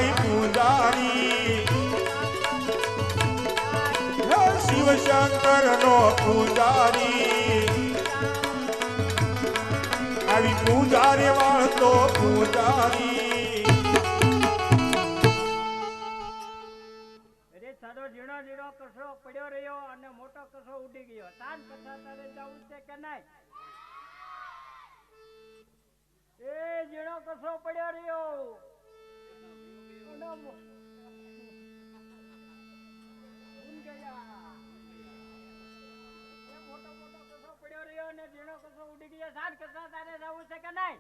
દેખાય પૂજારી શિવ શંકર નો પૂજારી આવી પૂજારી વાળતો પૂજારી ઝીણો ઝીણો કસો પડ્યો રહ્યો અને મોટો કસો ઉડી ગયો તાન કથા તારે જવું છે કે નહીં એ ઝીણો કસો પડ્યો રહ્યો મોટો કસો પડ્યો રહ્યો અને ઝીણો કસો ઉડી ગયો તાન કથા તારે જવું છે કે નહીં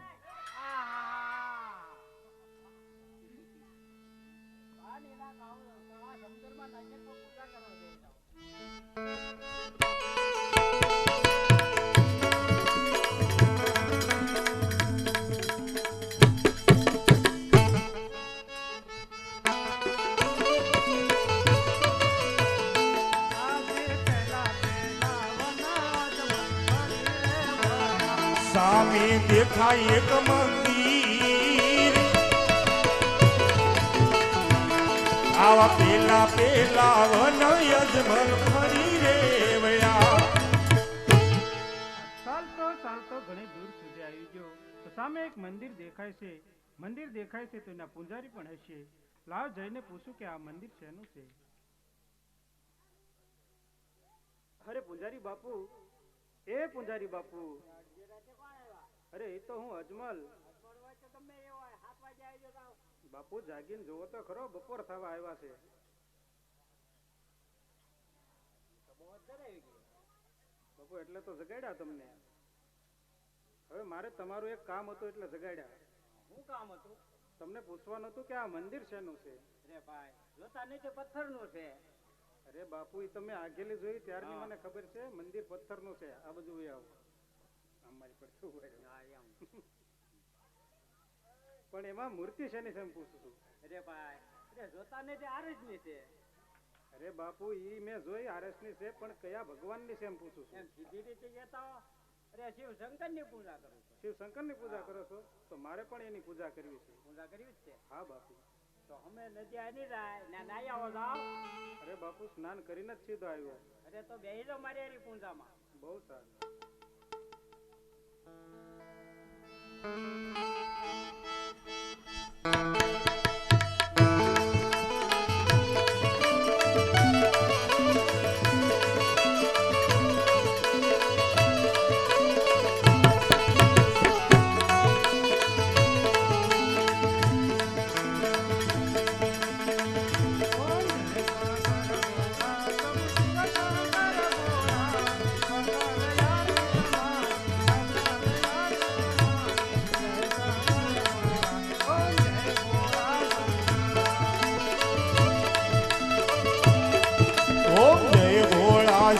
સામે દેખાય એક મંદિર આવા પેલા પેલા વન યજમલ ફરી રે વયા ચાલતો ઘણી દૂર સુધી આવી ગયો તો સામે એક મંદિર દેખાય છે તો એના પૂજારી પણ હશે લાવ જઈને પૂછું કે આ મંદિર શેનું છે અરે પૂજારી બાપુ અરે એ તો હું અજમલ બાપુ જાગીને જોવો તો ખરો બપોર થવા આવ્યા છે બાપુ એટલે તો જગાડ્યા તમને હવે મારે તમારું એક કામ હતું એટલે જગાડ્યા શું કામ હતું તમને પૂછવાનું હતું કે આ મંદિર શેનું છે અરે ભાઈ જોતા નીચે પથ્થરનું છે અરે બાપુ એ તમે આગેલી જોઈ ત્યારની મને ખબર છે મંદિર પથ્થરનું છે આ બધું આવો અમારી પર શું પણ એમાં મૂર્તિ શેની છે એમ પૂછું છું અરે ભાઈ અરે જોતા ને આરસની છે અરે બાપુ ઈ મેં જોઈ આરસની છે પણ કયા ભગવાનની છે એમ પૂછું છું એમ સીધી રીતે કહેતા અરે શિવ શંકરની પૂજા કરું છું શિવ શંકરની પૂજા કરો છો તો મારે પણ એની પૂજા કરવી છે પૂજા કરવી છે હા બાપુ તો અમે નદી આની જાય ને નાયા જાઓ અરે બાપુ સ્નાન કરીને જ સીધો આવ્યો અરે તો બેહી જાઓ મારી એની પૂજામાં બહુ સારું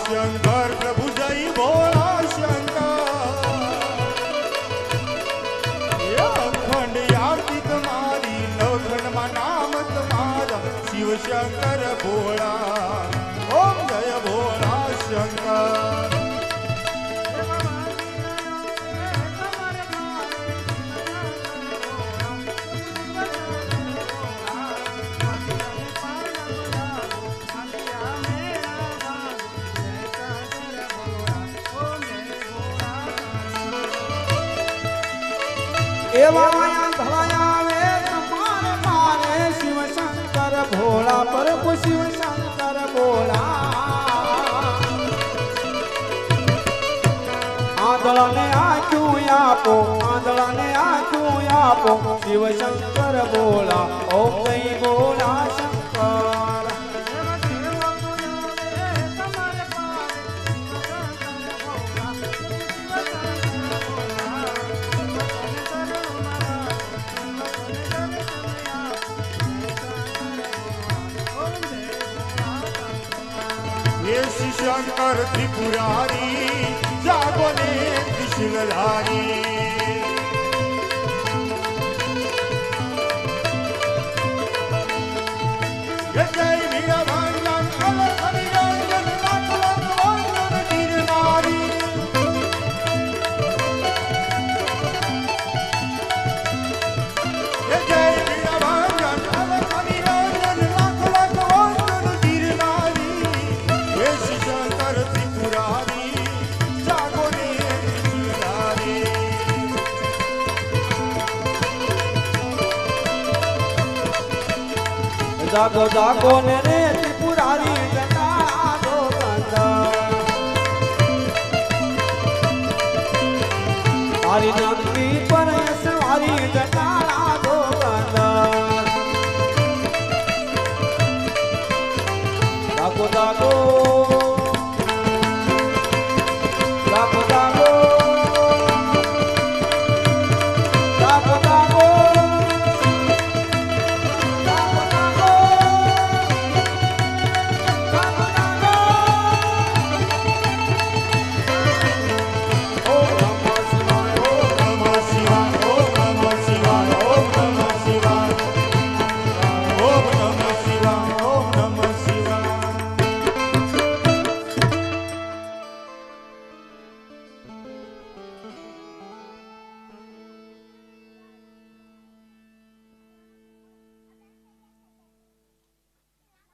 શંકર પ્રભુ જય ભોળા શંકર અખંડ આરતી તમારી નવખંડમાં નામ તમારા શિવ શંકર ભોળા ઓમ જય ભોળા શંકર એવા ધવાયા વે તમારે મારે શિવ શંકર ભોળા પ્રભુ શિવ શંકર ભોળા આંધળાને આંખું આપો શિવ શંકર ભોળા ઓમ જય ભોળા શંકર શંકર ત્રિપુરારી જાગો ને ત્રિશુલધારી જય વીરા ભાંગન અલખ નિરંજન લાખ લાખ વંદન ગિરનારી જય વીરા ભાંગન અલખ જાગો જાગો ને રે ત્રિપુરારી જટાળા દો બંધ તારી નંદી પર સવારી જટાળા દો બંધ જાગો જાગો જાગો જાગો જાગો જાગો નમઃ શિવાય ઓમ નમઃ શિવાય ઓમ નમઃ શિવાય ઓમ નમઃ શિવાય ઓમ નમઃ શિવાય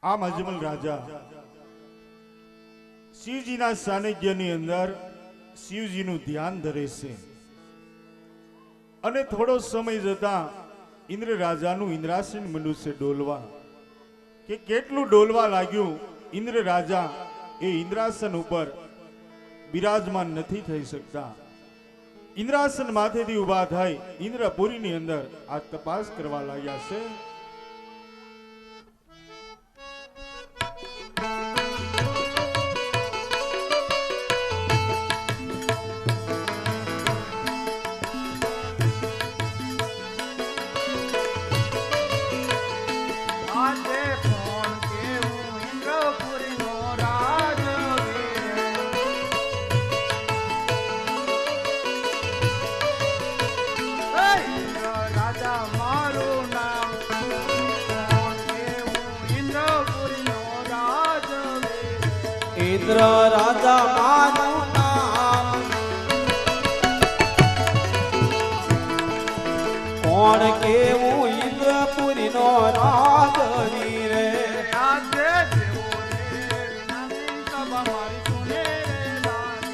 આમ અજમલ રાજા શિવજીના સાનિધ્યની અંદર શિવજીનું ધ્યાન ધરે છે અને થોડો સમય જતા ઇન્દ્ર રાજાનું ઇન્દ્રાસન મનુષ્ય ડોલવા કે કેટલું ડોલવા લાગ્યું ઇન્દ્ર રાજા એ ઇન્દ્રાસન ઉપર બિરાજમાન નથી થઈ શકતા ઇન્દ્રાસન માથેથી ઊભા થઈ ઇન્દ્રપુરીની અંદર આ તપાસ કરવા લાગ્યા છે આજે કોણ કેવું ઇન્દ્રપુરીનો રાજવીર હે ઇન્દ્ર રાજા મારું નામ કોણ કેવું ઇન્દ્રપુરીનો રાજવીર ઇન્દ્ર રાજા મારું નામ કોણ કેવું ઇન્દ્રપુરી નો રાજવીર આજે દેવો રે વિનાની સભા મારી સુને રે લાગે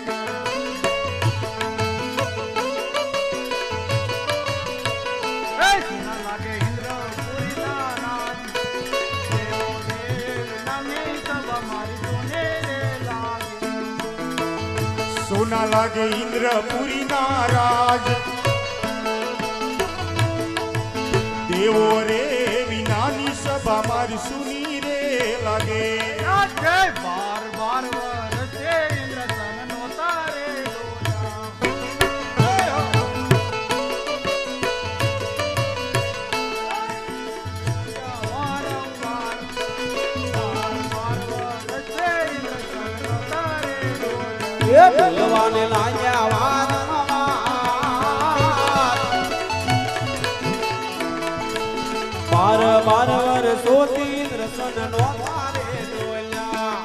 એ સુના લાગે ઇન્દ્રપુરીના રાજ દેવો રે વિનાની સભા મારી સુને રે લાગે સોના લાગે ઇન્દ્રપુરીના રાજ દેવો રે વિનાની સભા મારી સુની રે લાગે આજે બાર બાર વરસે ઇન્દ્રસન નો તારે એ ઢોલવાને લાગ્યા વારંવાર બાર બાર વર્ષોથી ઇન્દ્રસન નો મારે ડોલ્યા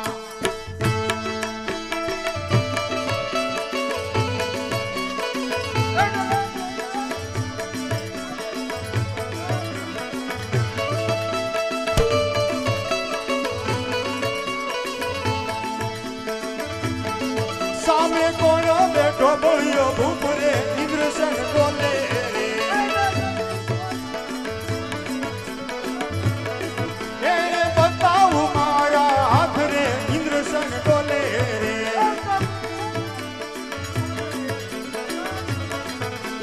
સામે કોણ બેઠો બોલ્યો ભૂપ રે ઇન્દ્રસન બોલે રે એને બતાવું મારા હાથ રે ઇન્દ્રસન બોલે રે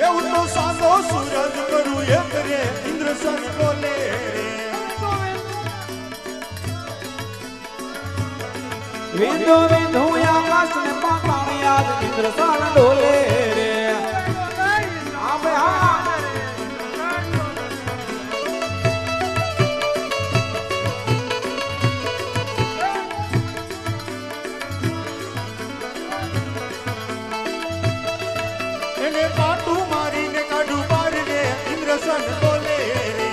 એવું તો સાદો સૂરજ કરું એક રે ઇન્દ્રસન બોલે રે વિંધુ વિંધુ આકાશ ને પાતાળ યાદ ઇન્દ્રસન ડોલે રે આબે હા એને પાટું મારીને કાઢું પાર રે ઇન્દ્રસન બોલે રે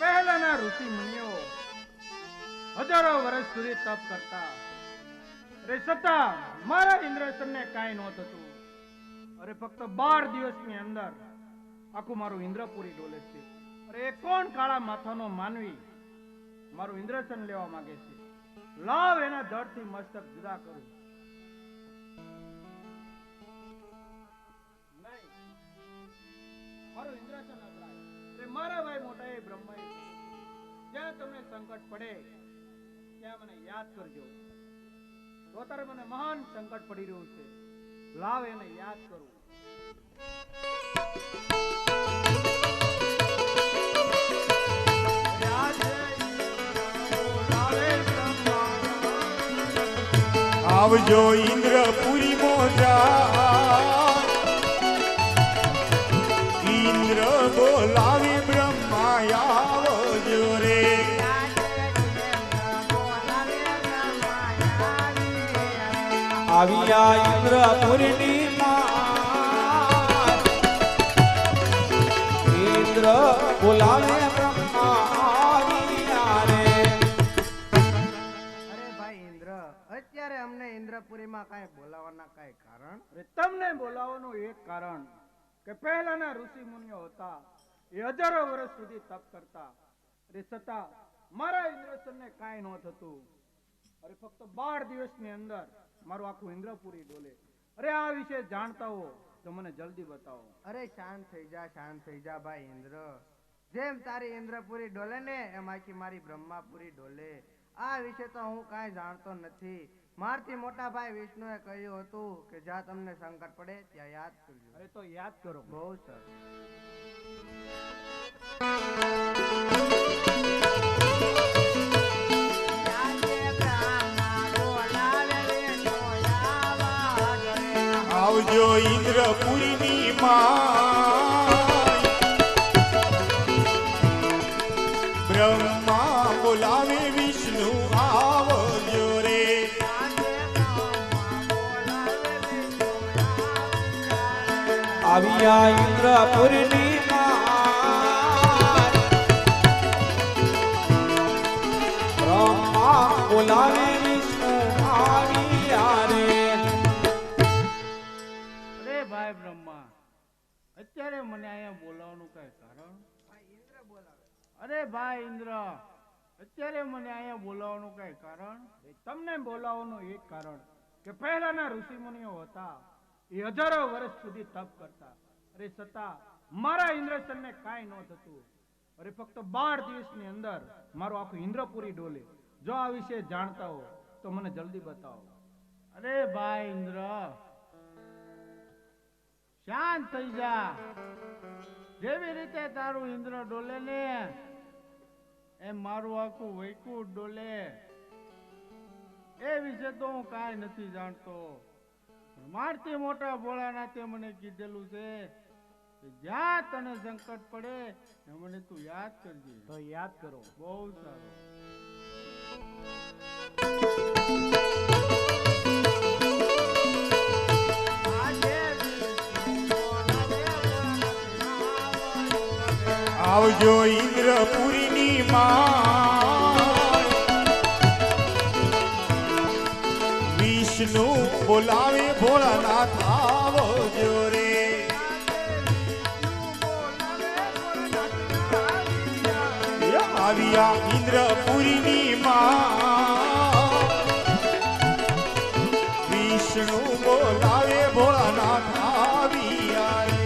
પહેલાના ઋષિ મુનિઓ હજારો વર્ષ સુધી તપ કરતા અરે છતાં મારા ઇન્દ્રસનને કાંઈ નહોતું અરે ફક્ત 12 દિવસની અંદર આખું મારું ઇન્દ્રપુરી ડોલે છે અરે એ કોણ કાળા માથાનો માનવી મારું ઇન્દ્રસન લેવા માંગે છે લાવ એના ધડથી મસ્તક જુદા કરું નહીં મારા ભાઈ મોટા એ બ્રહ્માએ જ્યાં તમને સંકટ પડે ત્યાં મને યાદ કરજો. તો અત્યારે મને મહાન સંકટ પડી રહ્યું છે, લાવ એને યાદ કરું. આવજો ઇન્દ્રપુરી મોજા, ઇન્દ્ર બોલાવે બ્રહ્મા આવજો રે. આવ્યા ઇન્દ્રપુરની માં, ઇન્દ્ર બોલાવે બ્રહ્મા આવ્યા રે. અરે ભાઈ ઇન્દ્ર, અત્યારે અમને ઇન્દ્રપુરીમાં કાંઈ બોલાવવાના કાંઈ કારણ? અરે તમને બોલાવવાનું એક કારણ કે પહેલાના ઋષિ મુનિઓ હતા એ હજારો વર્ષ સુધી તપ કરતા. અરે છતાં મારા ઇન્દ્રસનને કાંઈ ન થતું. અરે ફક્ત 12 દિવસની અંદર મારું આખું ઇન્દ્રપુરી ડોલે. અરે આ વિશે જાણતા હો તો મને જલ્દી બતાવો. અરે શાંત થઈ જા ભાઈ ઇન્દ્ર. જેમ તારી ઇન્દ્રપુરી ડોલે ને એમ આખી મારી બ્રહ્માપુરી ડોલે. આ વિશે તો હું કાંઈ જાણતો નથી. મારથી મોટા ભાઈ વિષ્ણુએ કહ્યું હતું કે જ્યાં તમને સંકટ પડે ત્યાં યાદ કરજો. અરે તો યાદ કરો. બહુ સરસ. આવજો ઇન્દ્રપુરીની માં, બ્રહ્મા બોલાવે વિષ્ણુ આવજો રે. આવ્યા ઇન્દ્રપુરની માં, બ્રહ્મા બોલાવે વિષ્ણુ આવ્યા રે. અરે ભાઈ બ્રહ્મા, અત્યારે મને અહીંયા બોલાવવાનું કઈ કારણ? અરે ભાઈ ઇન્દ્ર, અત્યારે મને અહીંયા બોલાવવાનું કઈ કારણ? તમને બોલાવવાનું એક કારણ કે પહેલાના ઋષિ મુનિઓ હતા એ હજારો વર્ષ સુધી તપ કરતા. અરે છતાં મારા ઇન્દ્રસનને કાંઈ ન થતું. અરે ફક્ત 12 દિવસની અંદર મારું આખું ઇન્દ્રપુરી ડોલે. જો આ વિશે જાણતા હો તો મને જલ્દી બતાવો. અરે ભાઈ ઇન્દ્ર, શાંત થઈ જા. જેવી રીતે તારું ઇન્દ્ર ડોલે ને એમ મારું આખું વૈકુંઠ ડોલે. એ વિશે તો હું કાંઈ નથી જાણતો. મારથી મોટા ભોળાનાથે મને કીધેલું છે કે જ્યાં તને સંકટ પડે એ મને તું યાદ કરજે. તો યાદ કરો. બહુ સારું. આવજો ઇન્દ્રપુરીની માં, વિષ્ણુ બોલાવે ભોળાનાથ આવજો રે. આવ્યા ઇન્દ્રપુરીની માં, વિષ્ણુ બોલાવે ભોળાનાથ આવ્યા રે.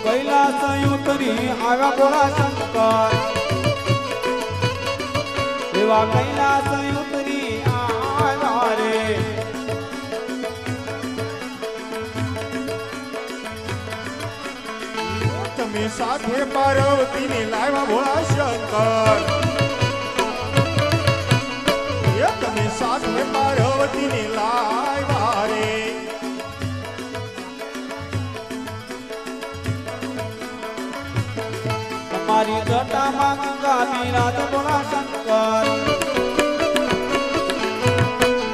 કૈલાસ ઉતરી આવ્યા ભોળા શંકર, એવા કૈલાસ ઉતરી આવ્યા રે. તમે સાથે પાર્વતીને લાવ્યા ભોળા શંકર, તમે સાથે પાર્વતીને લાવ્યા રે. તમારી જટામાં ગંગા બિરાજ ભોળા શંકર,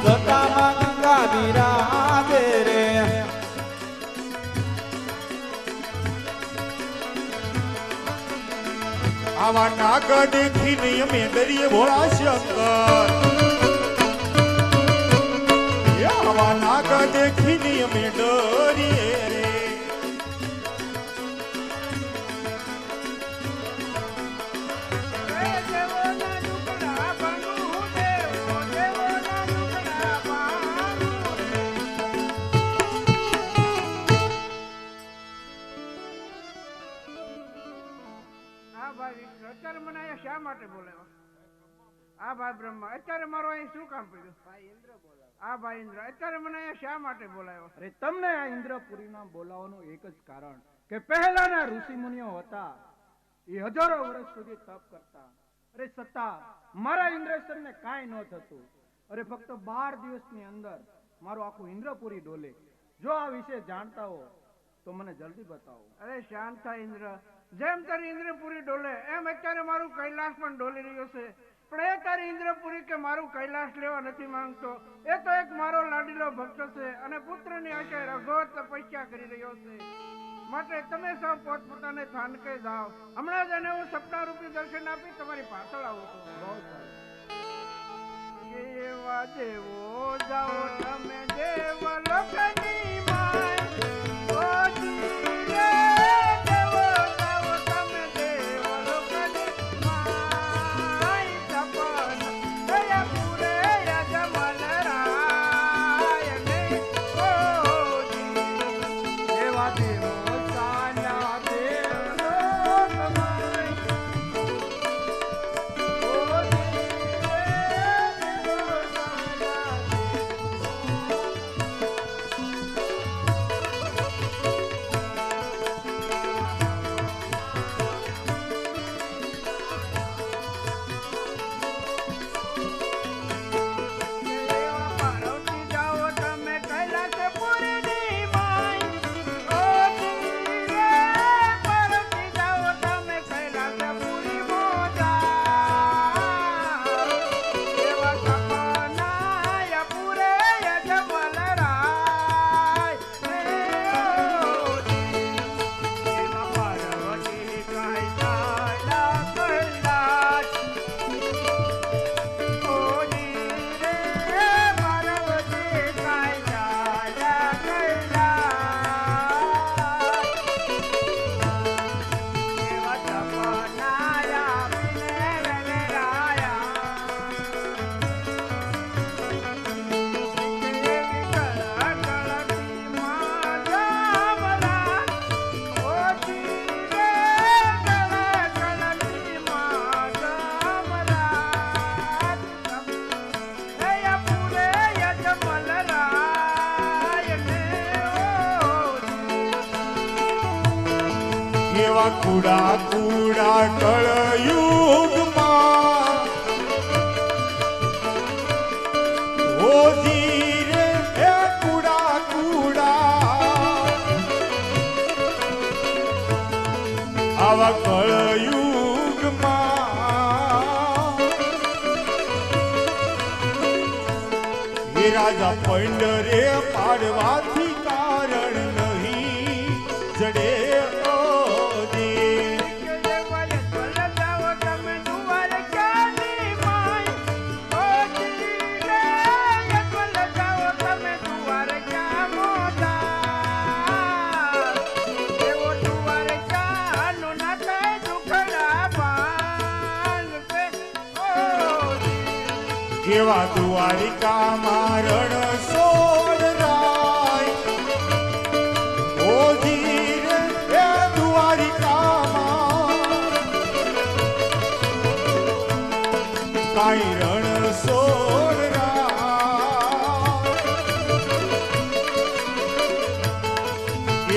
જટામાં ગંગા બિરાજે રે. આવા નાગ દેખીને અમે ડરીએ ભોળા શંકર, આવા નાગ દેખીને અમે ડરીએ રે. ભાઈ વિષ્ણુ અત્યારે મને અહીંયા શા માટે બોલાવ્યો? આ ભાઈ બ્રહ્મા અત્યારે મારું અહીં શું કામ પડ્યું? ભાઈ ઇન્દ્ર બોલાવો. આ ભાઈ ઇન્દ્ર અત્યારે મને અહીંયા શા માટે બોલાવ્યો? અરે તમને આ ઇન્દ્રપુરીના બોલાવવાનું એક જ કારણ કે પહેલાના ઋષિ મુનિઓ હતા એ હજારો વર્ષ સુધી તપ કરતા. અરે છતાં મારા ઇન્દ્રેશનને કાંઈ ન થતું. અરે ફક્ત 12 દિવસની અંદર મારું આખું ઇન્દ્રપુરી ડોલે. જો આ વિશે જાણતા હો તો મને જલ્દી બતાવો. અરે શાંત થાય ઇન્દ્ર. જેમ તારી ઇન્દ્રપુરી ડોલે એમ અત્યારે મારું કૈલાસ પણ ડોલી રહ્યો છે. પણ એ તારી ઇન્દ્રપુરી કે મારું કૈલાસ લેવા નથી માંગતો. એ તો એક મારો લાડીલો ભક્ત છે અને પુત્રની આશે રઘોર તપસ્યા કરી રહ્યો છે. માટે તમે સૌ પોતપોતાને સ્થાનકે જાઓ. હમણાં જ એને હું સપના રૂપી દર્શન આપી તમારી પાછળ આવું છું. બહુ સારું. કેવા દેવો જાઓ તમે દેવ લોકની માય. ઓ જીવે દેવો જાઓ તમે દેવ લોકની માય. સપન દયા પૂરે યજમલ રાય ને ઓ જી દેવા દેવો સાલા દેવ લોકમાય. ઓ જીવે દેવો સાલા દેવા પાર્વતી જાઓ તમે કૈલાસપુરીની માય. ઓ જીવે પાર્વતી જાઓ તમે કૈલાસપુરી મોજા. દેવા સપનાય પૂરે યજમલ રાય ને ઓ જી દેવા પાર્વતી કાંઈ ચાલા કૈલાસ. ઓ જી રે પાર્વતી કાંઈ ચાલા કૈલાસ. દેવા સપનાય આપીને વેરાયા. એવા કુડા કુડા કળયુગમાં ઓજી રે એ કુડા કુડા આવા કળયુગમાં એ રાજા પંડરે પાડવાથી કારણ નહીં જડે એવા દ્વારિકામાં રણછોડ રાય. ઓજી રે એ દ્વારિકામાં કાંઈ રણછોડ રાય.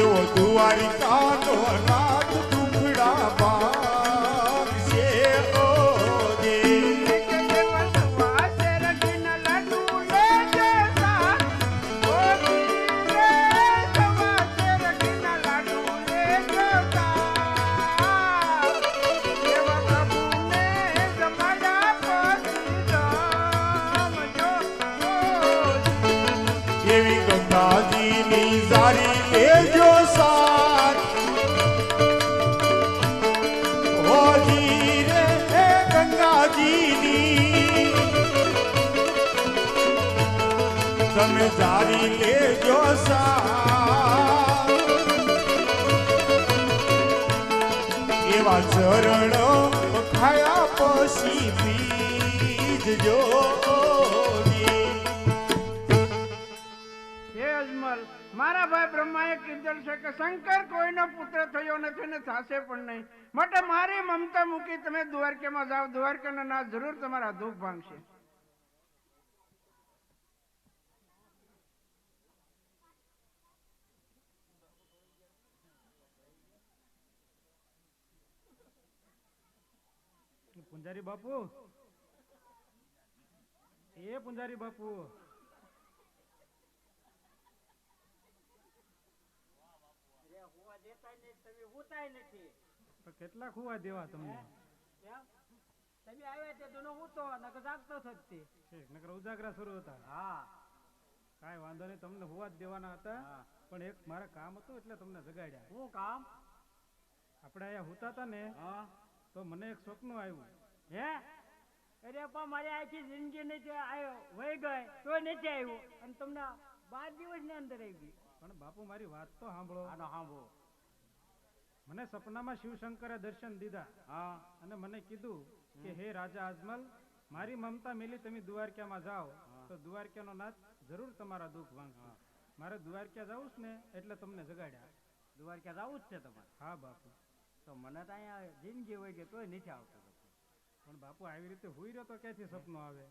એવો દ્વારિકાનો નાથ દુખડા ભાગશે. ઓ જી એવી ગંગાજીની જારી લેજો સાથ. હોજી રે એ ગંગાજીની તમે જારી લેજો સાથ. એવા ચરણ ખાયા પછી પીજો. હે અજમલ મારા ભાઈ બ્રહ્માએ કીધેલ છે કે શંકર કોઈનો પુત્ર થયો નથી ને થશે પણ નહીં. માટે મારી મમતા મૂકી તમે દ્વારકામાં જાઓ. દ્વારકાના નાથ જરૂર તમારા દુઃખ ભાંગશે. પૂંજારી બાપુ, એ પૂંજારી બાપુ, કેટલા ખુવા દેવા તમને? તમે આવ્યા તે દોનો હું તો નકર જાગતો થતી. નકર ઉજાગરા શરૂ હતા. હા, કાંઈ વાંધો નહીં, તમને હુવા જ દેવાના હતા. પણ એક મારા કામ હતું એટલે તમને જગાડ્યા. હું કામ? આપણે અહીંયા હુતા હતા ને, હા, તો મને એક સપનું આવ્યું. હે? અરે પણ મારી આખી જિંદગી નથી આવ્યો, વહી ગઈ તોય નથી આવ્યો, અને તમને 12 દિવસની અંદર આવી ગઈ. પણ બાપુ મારી વાત તો સાંભળો. આનો સાંભળો. મને સપનામાં શિવશંકરે દર્શન દીધા. હા, અને મને કીધું કે હે રાજા અજમલ, મારી મમતા મેલી તમે દ્વારકામાં જાઓ તો દ્વારકાનો નાથ જરૂર તમારા દુઃખ ભાંગશે. મારે દ્વારકા જવું છે ને એટલે તમને જગાડ્યા. દ્વારકા જવું જ છે તમારે? હા બાપુ. તો મને તો અહીંયા જિંદગી હોય ગઈ તોય નથી આવતો. પણ બાપુ આવી રીતે હુઈ રહ્યો તો ક્યાંથી સપનું આવે?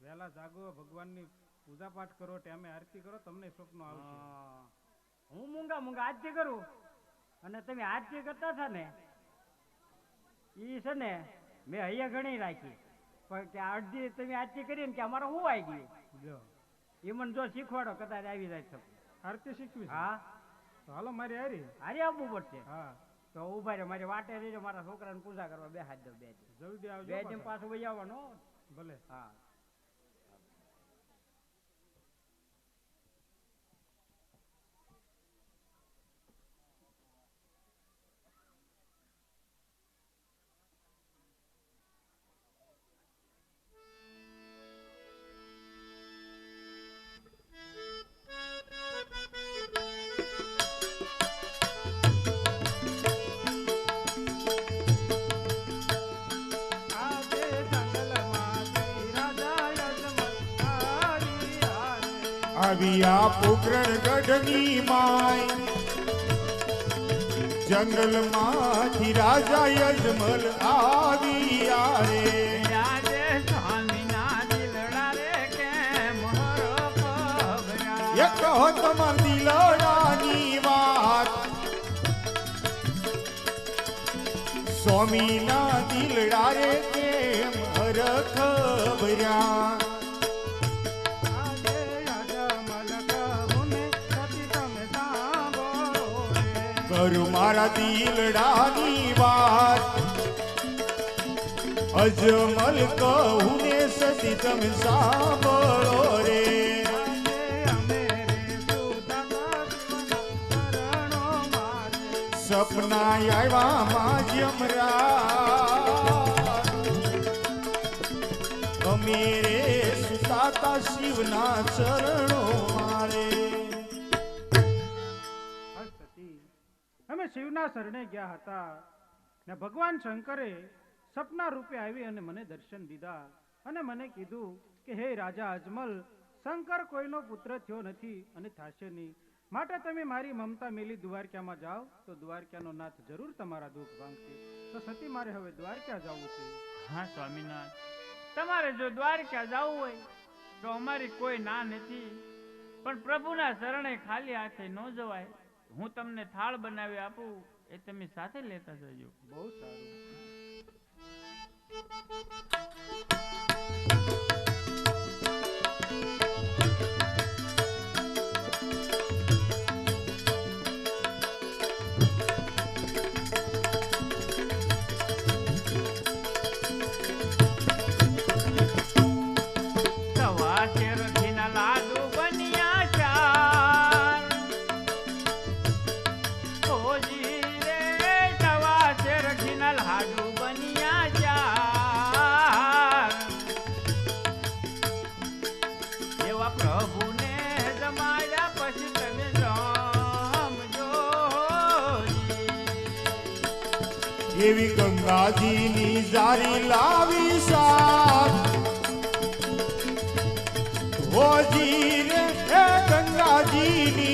વહેલા જાગો, ભગવાનની પૂજા પાઠ કરો, ટાઈમે આરતી કરો, તમને સપનું આવશે. હું મૂંગા આરતી કરું, અને તમે આરતી કરતા હતા ને ઈ છે ને મેં અહીંયા ઘણી રાખી, પણ કે અડધી તમે આરતી કરી ને કે અમારે હું આવી ગયું. જો એ મને જો શીખવાડો કદાચ આવી જાય સપનું. આરતી શીખવી છે? હા, તો હાલો મારી હારી. હારે આવવું પડશે. હા, તો ઉભા રહ્યો, મારી વાટે રહેજો, મારા છોકરાને પૂજા કરવા બેહાડ દો. 2 દિન જલ્દી આવજો. 2 દિન પાછું વહી આવવાનો. ભલે. હા. આવ્યા પોખરણ ગઢની માય, જંગલમાંથી રાજા યજમલ આવ્યા રે. રાજે સ્વામીના દિલડા રે કેમ હરપભર્યા. એ કહો તમાર દિલડાની વાત, સ્વામીના દિલડા રે કેમ હરખ ભર્યા. કરું મારા દિલડાની વાત, અજમલ કહું ને સતી તમે સાંભળો રે. સપના આવ્યા માં જમરાજ, અમે રે સુતાતા શિવના ચરણો મારે. અમે શિવના શરણે ગયા હતા ને ભગવાન શંકરે સપના રૂપે આવી અને મને દર્શન દીધા અને મને કીધું કે હે રાજા અજમલ, શંકર કોઈનો પુત્ર થયો નથી અને થશે નહીં. માટે તમે મારી મમતા મેલી દ્વારકામાં જાઓ તો દ્વારકાનો નાથ જરૂર તમારા દુઃખ ભાંગશે. તો સતી મારે હવે દ્વારકા જવું છે. હા સ્વામિનાથ, તમારે જો દ્વારકા જવું હોય તો અમારી કોઈ ના નથી, પણ પ્રભુના શરણે ખાલી હાથે ન જવાય. હું તમને થાળ બનાવી આપું, એ તમે સાથે લેતા જજો. બહુ સારું. એવી ગંગાજીની જારી લાવી સાથ, હોજી રે એ ગંગાજીની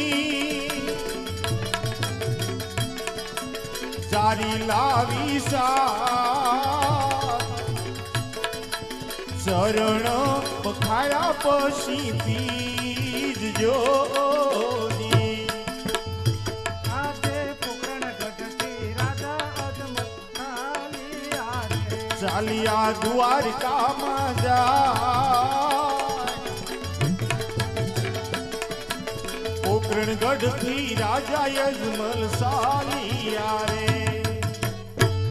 જારી લાવી સાથ ચરણ પખાયા પછી પીજ જોની આજે પોકરણ ગઢથી રાજા અજમલ ચાલ્યા રે. ચાલિયા દ્વારકામાં જાય પોકરણગઢ થી રાજા યજમલ સાલિયા રે